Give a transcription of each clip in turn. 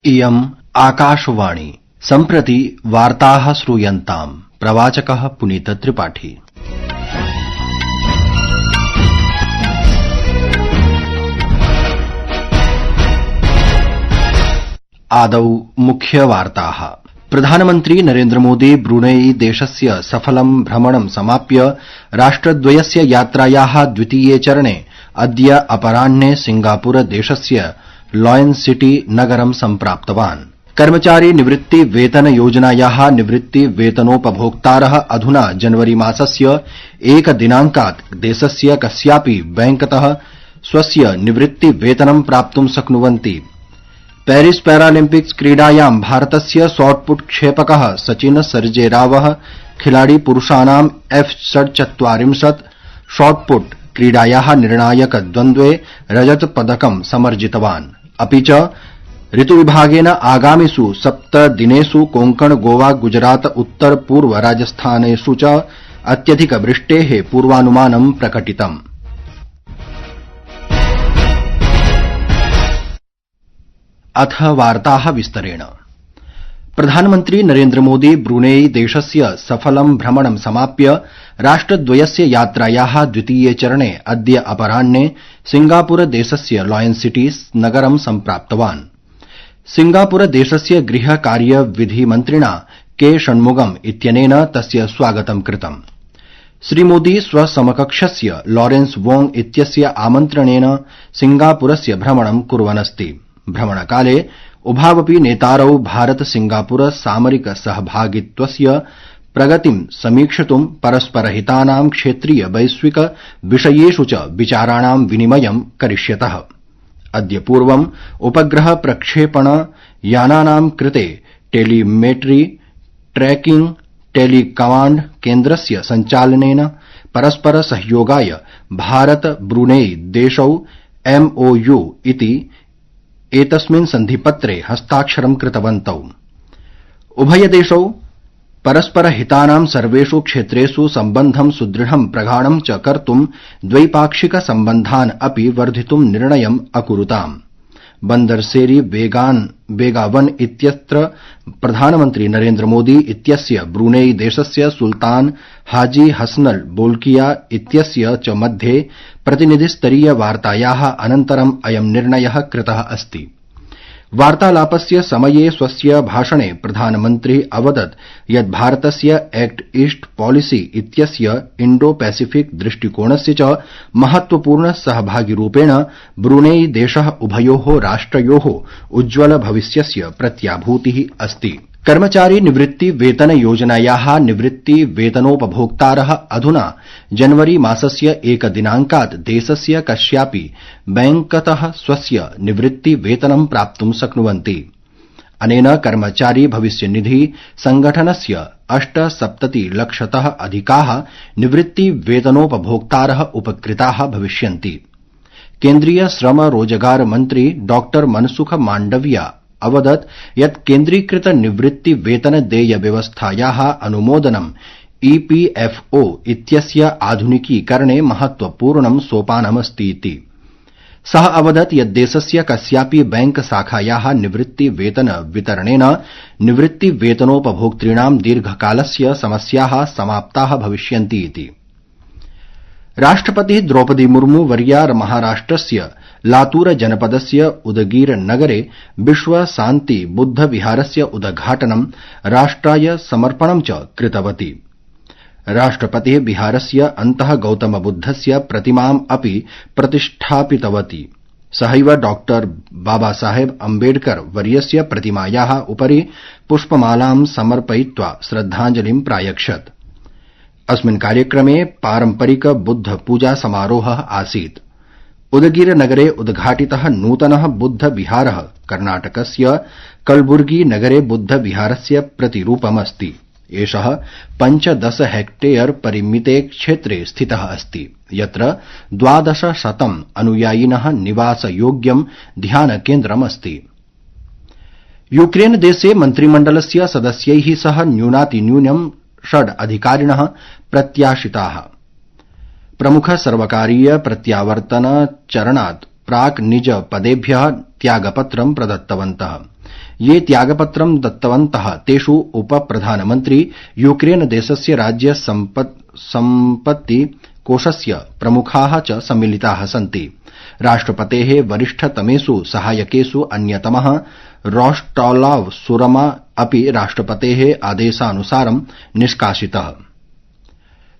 इयम् आकाशवाणी। सम्प्रति वार्ताः श्रूयन्ताम्। प्रवाचकः पुनीत त्रिपाठी। आदौ मुख्यवार्ताः। प्रधानमन्त्री नरेन्द्र मोदी ब्रूनेई देशस्य सफलं भ्रमणं समाप्य राष्ट्रद्वयस्य यात्रायाः द्वितीये चरणे अद्य अपराह्ने सिंगापुर देशस्य लॉयन सिटी नगरं सम्प्राप्तवान्। कर्मचारी निवृत्ति वेतन योजनायाः निवृत्ति वेतनोपभोक्तारः अधुना जनवरी मासस्य 1 दिनाङ्कात् देशस्य कस्यापि बैंकतः स्वस्य निवृत्ति वेतनं प्राप्तुं शक्नुवन्ति। पेरिस पैरालिम्पिक्स क्रीडायां भारतस्य शॉटपुट क्षेपकः सचिन सर्जेरावः खिलाड़ी पुरुषाणां F-40 शॉटपुट क्रीडायाः निर्णायक द्वन्द्वे रजत पदकं समर्जितवान्। अपि च ऋतुविभागेन आगामिषु 7 दिनेषु कोंकण गोवा गुजरात उत्तर पूर्व राजस्थानेषु च अत्यधिक वृष्टेः पूर्वानुमानं प्रकटितम्। अथ वार्ताः विस्तरेण। प्रधानमन्त्री नरेन्द्र मोदी ब्रूनेई देशस्य सफलं भ्रमणं समाप्य राष्ट्रद्वयस्य यात्रायाः द्वितीये चरणे अद्य अपराह्ने सिंगापुर देशस्य लॉयन सिटी नगरं सम्प्राप्तवान्। सिंगापुर देशस्य गृह कार्य विधि मन्त्रिणा के षण्मुगम इत्यनेन तस्य स्वागतं कृतम्। श्रीमोदी स्वसमकक्षस्य लॉरेंस वोंग इत्यस्य आमन्त्रणेन सिंगापुरस्य भ्रमणं कुर्वन्नस्ति। भ्रमणकाले उभावपि नेतारौ भारत सिंगापुर सामरिक सहभागित्वस्य प्रगतिं समीक्षितुं परस्परहितानां क्षेत्रीय वैश्विक विषयेषु च विचाराणां विनिमयं करिष्यतः। अद्य पूर्वम् उपग्रह प्रक्षेपण यानानां कृते टेलीमेट्री ट्रैकिंग टेलीकमाण्ड केन्द्रस्य सञ्चालनेन परस्पर सहयोगाय भारत ब्रूनेई देशौ MOU इति एतस्मिन् सन्धिपत्रे हस्ताक्षरं कृतवन्तौ। उभयदेशौ परस्परहितानां सर्वेषु क्षेत्रेषु सम्बन्धं सुदृढं प्रगाढं च कर्तुं द्वैपाक्षिक सम्बन्धान् अपि वर्धितुं निर्णयम् अकुरुताम्। बन्दरसेरी बेगावन इत्यत्र प्रधानमन्त्री नरेन्द्र मोदी इत्यस्य ब्रूनेई देशस्य सुल्तान हाजी हसनल बोल्किया इत्यस्य च मध्ये प्रतिनिधिस्तरीय वार्तायाः अनन्तरम् अयं निर्णयः कृतः अस्ति। वार्तालापस्य समये स्वस्य भाषणे प्रधानमन्त्री अवदत् यत् भारतस्य एक्ट ईस्ट पॉलिसी इत्यस्य इण्डो पैसिफिक दृष्टिकोणस्य च महत्वपूर्ण सहभागिरूपेण ब्रूनेई देशः उभयोः राष्ट्रयोः उज्ज्वल भविष्यस्य प्रत्याभूतिः अस्ति। कर्मचारी निवृत्ति वेतन योजनायाः निवृत्ति वेतनोपभोक्तारः अधुना जनवरी मासस्य 1 दिनाङ्कात् देशस्य कस्यापि बैंकतः स्वस्य निवृत्ति वेतनं प्राप्तुं शक्नुवन्ति। अनेन कर्मचारी भविष्य निधि संगठनस्य 78 लक्षतः अधिकाः निवृत्ति वेतनोपभोक्तारः उपकृताः भविष्यन्ति। केन्द्रीय श्रम रोजगार मन्त्री डॉ मनसुख माण्डविया अवदत् यत् केन्द्रीकृत निवृत्ति वेतन देय व्यवस्थायाः अनुमोदनं EPFO इत्यस्य आधुनिकीकरणे महत्वपूर्णं सोपानमस्ति इति। सः अवदत् यत् देशस्य कस्यापि बैंक शाखायाः निवृत्ति वेतन वितरणेन निवृत्ति वेतनोपभोक्तॄणां दीर्घकालस्य समस्याः समाप्ताः भविष्यन्ति इति। राष्ट्रपतिः द्रौपदी मुर्मू वर्या महाराष्ट्रस्य लातूर जनपदस्य उदगीर नगरे विश्व शान्ति बुद्ध विहारस्य उद्घाटनं राष्ट्राय समर्पणं च कृतवती। राष्ट्रपतिः विहारस्य अन्तः गौतम बुद्धस्य प्रतिमाम् अपि प्रतिष्ठापितवती। सहैव डॉ बाबासाहेब अम्बेडकर वर्यस्य प्रतिमायाः उपरि पुष्पमालां समर्पयित्वा श्रद्धाञ्जलिं प्रायच्छत्। अस्मिन् कार्यक्रमे पारम्परिक बुद्ध पूजा समारोहः आसीत्। उदगीर नगरे उद्घाटितः नूतनः बुद्ध विहारः कर्णाटकस्य कलबुर्गी नगरे बुद्ध विहारस्य प्रतिरूपमस्ति। एषः 15 हेक्टेयर परिमिते क्षेत्रे स्थितः अस्ति, यत्र 1200 अनुयायिनः निवासयोग्यं ध्यानकेन्द्रमस्ति। यूक्रेन देशे मन्त्रिमण्डलस्य सदस्यैः सह न्यूनातिन्यूनं 6 अधिकारिणः प्रत्याशिताः। प्रमुख सर्वकारीय प्रत्यावर्तन चरणात् प्राक् निज पदेभ्यः त्यागपत्रं प्रदत्तवन्तः। ये त्यागपत्रं दत्तवन्तः तेषु उपप्रधानमन्त्री यूक्रेन देशस्य राज्य सम्पत्ति कोषस्य प्रमुखाः च सम्मिलिताः सन्ति। राष्ट्रपतेः वरिष्ठतमेषु सहायकेषु अन्यतमः रोस्टॉलाव सुरमा अपि राष्ट्रपतेः आदेशानुसारं निष्कासितः।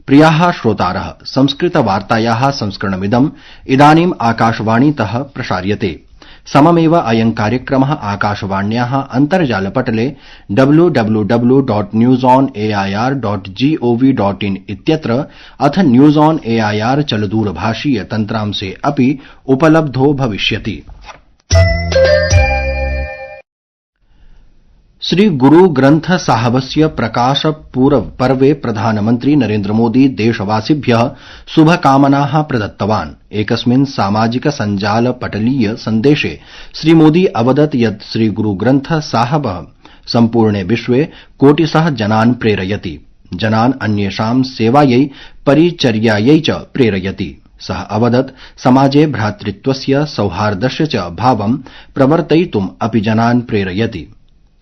प्रियाः श्रोतारः, संस्कृतवार्तायाः संस्करणमिदम् इदानीम् आकाशवाणीतः प्रसार्यते। सममेव अयं कार्यक्रमः आकाशवाण्याः अन्तर्जालपटले www.newsonair.gov.in इत्यत्र अथ न्यूज ऑन एआईआर चलदूरभाषीय तन्त्रांशे अपि उपलब्धो भविष्यति। श्री गुरु ग्रन्थ साहबस्य प्रकाश पर्वे प्रधानमन्त्री नरेन्द्र मोदी देशवासिभ्यः शुभकामनाः प्रदत्तवान्। एकस्मिन् सामाजिक सञ्जालपटलीय सन्देशे श्रीमोदी अवदत् यत् श्रीगुरुग्रन्थ साहबः सम्पूर्णे विश्वे कोटिशः जनान् प्रेरयति, जनान् अन्येषां सेवायै परिचर्यायै च प्रेरयति। सः अवदत् समाजे भ्रातृत्वस्य सौहार्दस्य च भावं प्रवर्तयितुम् अपि जनान् प्रेरयति।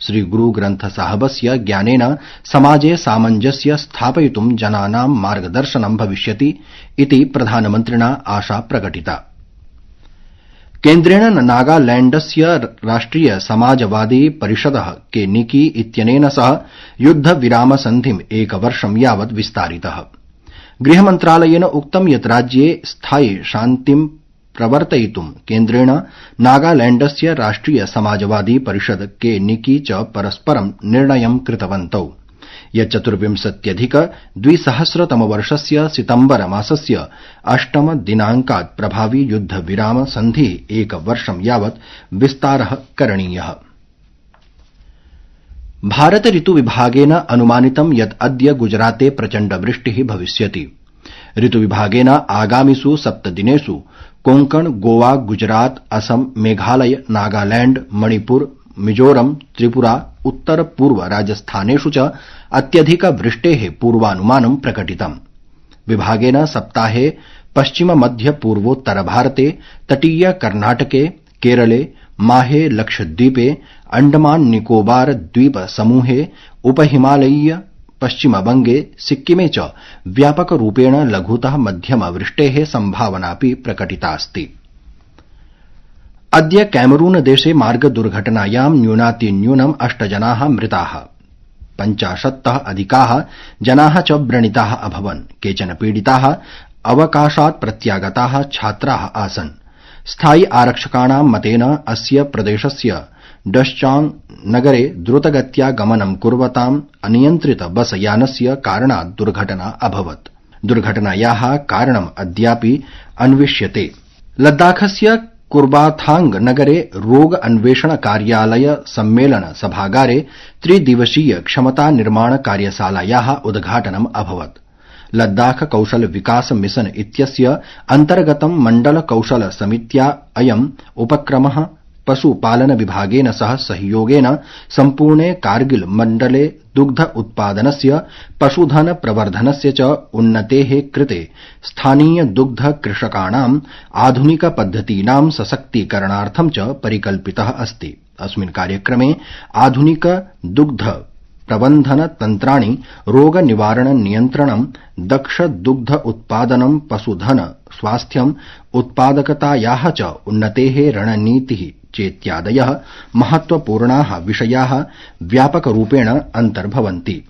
श्री गुरु ग्रन्थ साहबस्य ज्ञानेन समाजे सामञ्जस्य स्थापयितुं जनानां मार्गदर्शनं भविष्यति इति प्रधानमन्त्रिणा आशा प्रकटिता। केन्द्रेण नागालैण्डस्य राष्ट्रिय समाजवादी परिषदः के निकी इत्यनेन सह युद्धविरामसन्धिम् एकवर्षं यावत् विस्तारितः। गृहमन्त्रालयेन उक्तं यत् राज्ये स्थायि शान्तिं प्रवर्तयितुं केन्द्रेण नागालैण्डस्य राष्ट्रिय समाजवादी परिषद के निकी च परस्परं निर्णयं कृतवन्तौ यत् 24-अधिक-2000तमवर्षस्य सितम्बर मासस्य 8 दिनाङ्कात् प्रभावि युद्धविराम सन्धिः एकवर्षं यावत् विस्तारः करणीयः। भारत ऋतुविभागेन अनुमानितं यत् अद्य गुजराते प्रचण्डवृष्टिः भविष्यति। ऋतुविभागेन आगामिषु 7 दिनेषु कोंकण, गोवा, गुजरात, असम, मेघालय, नागालैंड, मणिपुर, मिजोरम, त्रिपुरा, उत्तर पूर्व राजस्थानेषु च अत्यधिकवृष्टेः पूर्वानुमानं प्रकटितम्। विभागेन सप्ताहे पश्चिम मध्य पूर्वोत्तर भारते, तटीय कर्नाटके, केरले, माहे लक्षद्वीपे, अंडमान निकोबार द्वीप समूहे, उपहिमालयीय पश्चिमबंगे, सिक्किमे च व्यापकरूपेण लघुतः मध्यमवृष्टेः संभावनापि प्रकटितास्ति। अद्य कैमरून देशे मार्गदुर्घटनायां न्यूनातिन्यूनम् 8 जनाः मृताः, 50तः अधिकाः जनाः च व्रणिताः अभवन्। केचन पीडिताः अवकाशात् प्रत्यागताः छात्राः आसन्। स्थायि आरक्षकाणां मतेन अस्य प्रदेशस्य डश्चांग नगरे द्रुतगत्या गमनं कुर्वताम् अनियन्त्रित बस यानस्य कारणात् दुर्घटना अभवत्। दुर्घटनायाः कारणम् अद्यापि अन्विष्यते। लद्दाखस्य कुर्बाथांग नगरे रोग अन्वेषण कार्यालय सम्मेलन सभागारे 3 दिवसीय क्षमता निर्माण कार्यशालायाः उद्घाटनम् अभवत्। लद्दाख कौशल विकास मिशन इत्यस्य अन्तर्गतं मण्डल कौशल समित्या अयम् उपक्रमः पशुपालन विभागेन सह सहयोगेन सम्पूर्णे कारगिल मण्डले दुग्ध उत्पादनस्य, पशुधन प्रवर्धनस्य च उन्नतेः कृते स्थानीय दुग्ध कृषकाणाम् आधुनिक पद्धतीनां सशक्तीकरणार्थं च परिकल्पितः अस्ति। अस्मिन् कार्यक्रमे आधुनिक दुग्ध प्रबन्धन तन्त्राणि, रोग निवारण नियन्त्रणं, दक्ष दुग्ध उत्पादनं, पशुधन स्वास्थ्यं, उत्पादकतायाः च उन्नतेः रणनीतिः चेत्यादयः महत्वपूर्णाः विषयाः व्यापकरूपेण अन्तर्भवन्ति।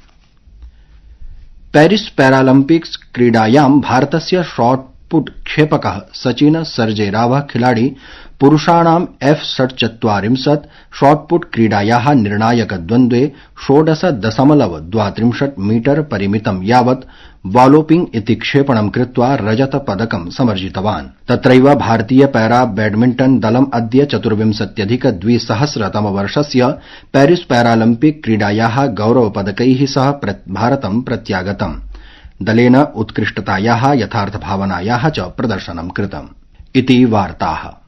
पेरिस पैरालम्पिक्स क्रीडायां भारतस्य शॉटपुट क्षेपकः सचिन सर्जेरावः खिलाड़ी पुरुषाणां F-34 शॉटपुट क्रीडायाः निर्णायकद्वन्द्वे 16.32 मीटर परिमितं यावत् वॉलोपिंग इति क्षेपणं कृत्वा रजतपदकं समर्जितवान्। तत्रैव भारतीय पैरा बैडमिंटन दलम् अद्य 24-अधिक-2000तमवर्षस्य पेरिस पैरालम्पिक क्रीडायाः गौरवपदकैः सह भारतं प्रत्यागतम्। दलेन उत्कृष्टतायाः, यथार्थभावनायाः च प्रदर्शनं कृतम्। इति वार्ताः।